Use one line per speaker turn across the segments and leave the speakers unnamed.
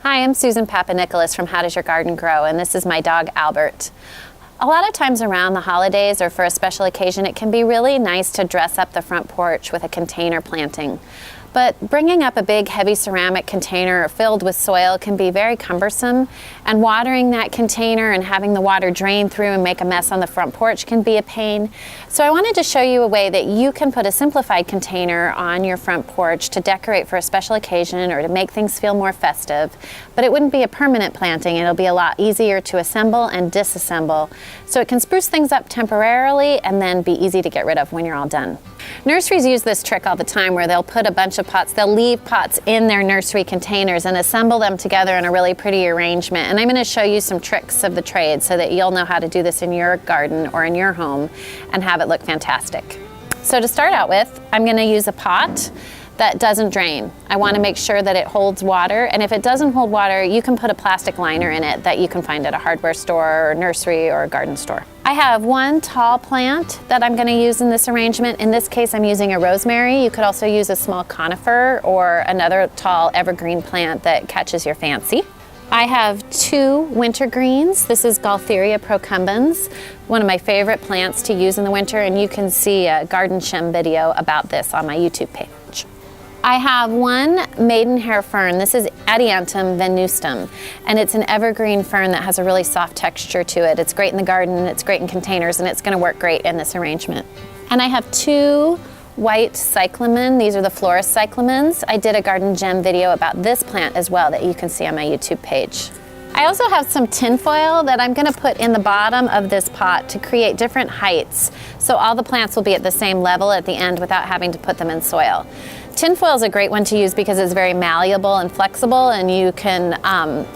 Hi, I'm Susan Papanicholas from How Does Your Garden Grow, and this is my dog Albert. A lot of times around the holidays or for a special occasion, it can be really nice to dress up the front porch with a container planting. But bringing up a big heavy ceramic container filled with soil can be very cumbersome, and watering that container and having the water drain through and make a mess on the front porch can be a pain. So I wanted to show you a way that you can put a simplified container on your front porch to decorate for a special occasion or to make things feel more festive. But it wouldn't be a permanent planting. It'll be a lot easier to assemble and disassemble. So it can spruce things up temporarily and then be easy to get rid of when you're all done. Nurseries use this trick all the time where they'll put a bunch of pots, they'll leave pots in their nursery containers and assemble them together in a really pretty arrangement. And I'm going to show you some tricks of the trade so that you'll know how to do this in your garden or in your home and have it look fantastic. So to start out with, I'm going to use a pot that doesn't drain. I want to make sure that it holds water, and if it doesn't hold water, you can put a plastic liner in it that you can find at a hardware store or nursery or a garden store. I have one tall plant that I'm going to use in this arrangement. In this case, I'm using a rosemary. You could also use a small conifer or another tall evergreen plant that catches your fancy. I have two wintergreens. This is Gaultheria procumbens, one of my favorite plants to use in the winter, and you can see a garden shem video about this on my YouTube page. I have one maidenhair fern. This is Adiantum venustum, and it's an evergreen fern that has a really soft texture to it. It's great in the garden, it's great in containers, and it's going to work great in this arrangement. And I have two white cyclamen. These are the florist cyclamens. I did a garden gem video about this plant as well that you can see on my YouTube page. I also have some tinfoil that I'm going to put in the bottom of this pot to create different heights, so all the plants will be at the same level at the end without having to put them in soil. Tinfoil is a great one to use because it's very malleable and flexible, and you can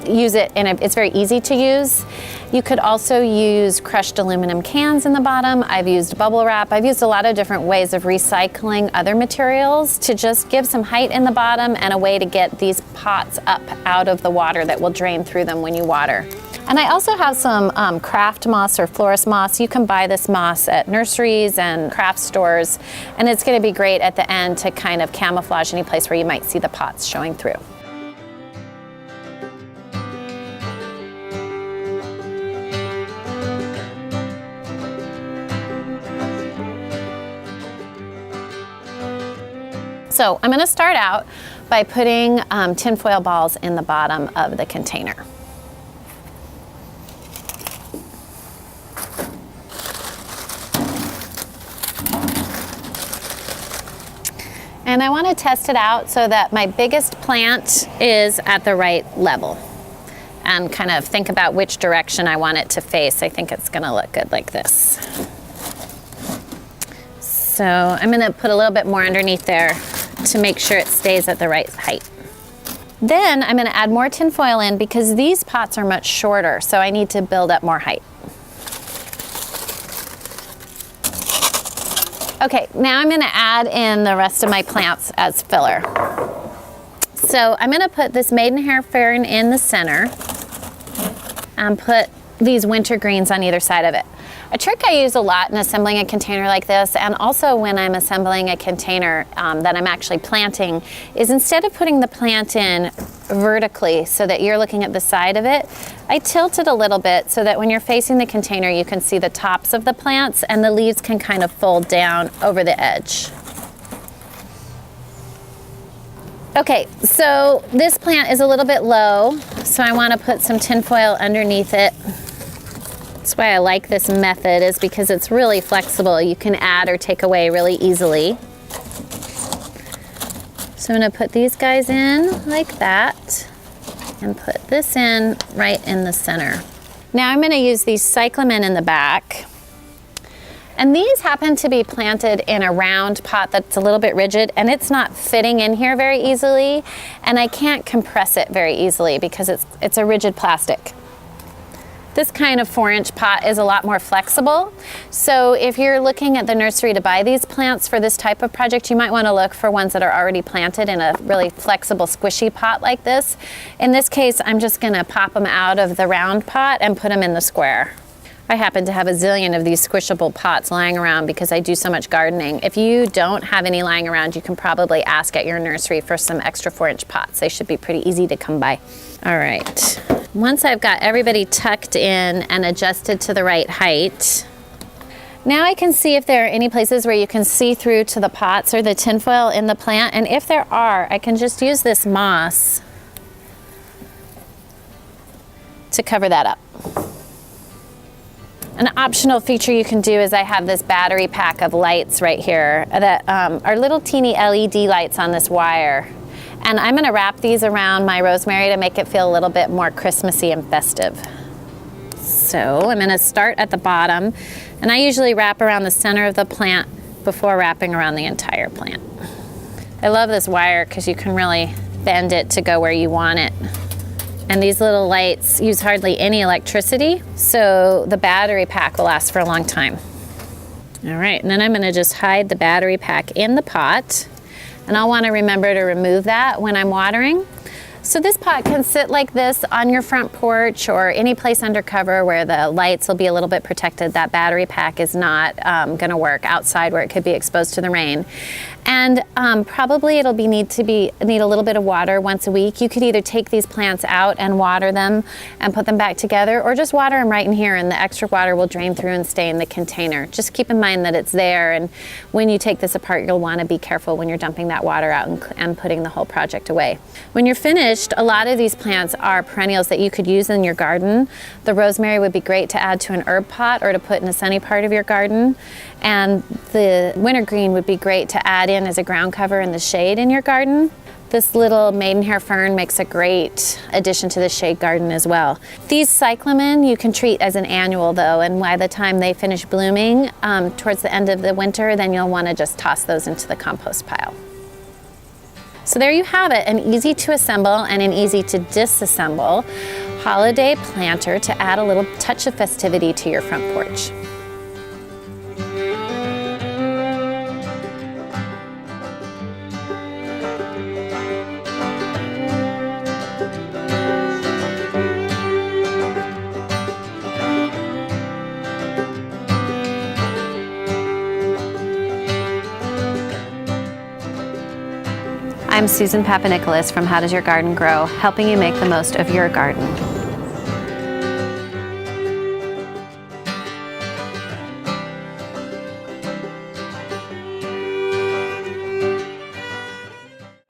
use it it's very easy to use. You could also use crushed aluminum cans in the bottom. I've used bubble wrap. I've used a lot of different ways of recycling other materials to just give some height in the bottom and a way to get these pots up out of the water that will drain through them when you water. And I also have some craft moss or florist moss. You can buy this moss at nurseries and craft stores, and it's going to be great at the end to kind of camouflage any place where you might see the pots showing through. So I'm going to start out by putting tinfoil balls in the bottom of the container. And I want to test it out so that my biggest plant is at the right level, and kind of think about which direction I want it to face. I think it's going to look good like this. So I'm going to put a little bit more underneath there to make sure it stays at the right height. Then I'm going to add more tinfoil in because these pots are much shorter, so I need to build up more height. Okay, now I'm going to add in the rest of my plants as filler. So I'm going to put this maidenhair fern in the center and put these wintergreens on either side of it. A trick I use a lot in assembling a container like this, and also when I'm assembling a container that I'm actually planting, is instead of putting the plant in vertically so that you're looking at the side of it, I tilt it a little bit so that when you're facing the container you can see the tops of the plants and the leaves can kind of fold down over the edge. Okay, so this plant is a little bit low, so I want to put some tinfoil underneath it. That's why I like this method, is because it's really flexible. You can add or take away really easily. So I'm going to put these guys in like that and put this in right in the center. Now I'm going to use these cyclamen in the back. And these happen to be planted in a round pot that's a little bit rigid, and it's not fitting in here very easily, and I can't compress it very easily because it's a rigid plastic. This kind of 4-inch pot is a lot more flexible. So if you're looking at the nursery to buy these plants for this type of project, you might want to look for ones that are already planted in a really flexible, squishy pot like this. In this case, I'm just going to pop them out of the round pot and put them in the square. I happen to have a zillion of these squishable pots lying around because I do so much gardening. If you don't have any lying around, you can probably ask at your nursery for some extra 4-inch pots. They should be pretty easy to come by. All right. Once I've got everybody tucked in and adjusted to the right height, now I can see if there are any places where you can see through to the pots or the tinfoil in the plant. And if there are, I can just use this moss to cover that up. An optional feature you can do is I have this battery pack of lights right here that are little teeny LED lights on this wire. And I'm gonna wrap these around my rosemary to make it feel a little bit more Christmassy and festive. So I'm gonna start at the bottom, and I usually wrap around the center of the plant before wrapping around the entire plant. I love this wire because you can really bend it to go where you want it. And these little lights use hardly any electricity, so the battery pack will last for a long time. All right, and then I'm gonna just hide the battery pack in the pot, and I'll wanna remember to remove that when I'm watering. So this pot can sit like this on your front porch or any place under cover where the lights will be a little bit protected. That battery pack is not gonna work outside where it could be exposed to the rain. And probably it'll need a little bit of water once a week. You could either take these plants out and water them and put them back together, or just water them right in here and the extra water will drain through and stay in the container. Just keep in mind that it's there, and when you take this apart, you'll wanna be careful when you're dumping that water out and putting the whole project away. When you're finished, a lot of these plants are perennials that you could use in your garden. The rosemary would be great to add to an herb pot or to put in a sunny part of your garden. And the wintergreen would be great to add in as a ground cover in the shade in your garden. This little maidenhair fern makes a great addition to the shade garden as well. These cyclamen you can treat as an annual though, and by the time they finish blooming towards the end of the winter, then you'll want to just toss those into the compost pile. So there you have it, an easy to assemble and an easy to disassemble holiday planter to add a little touch of festivity to your front porch. I'm Susan Papanicholas from How Does Your Garden Grow, helping you make the most of your garden.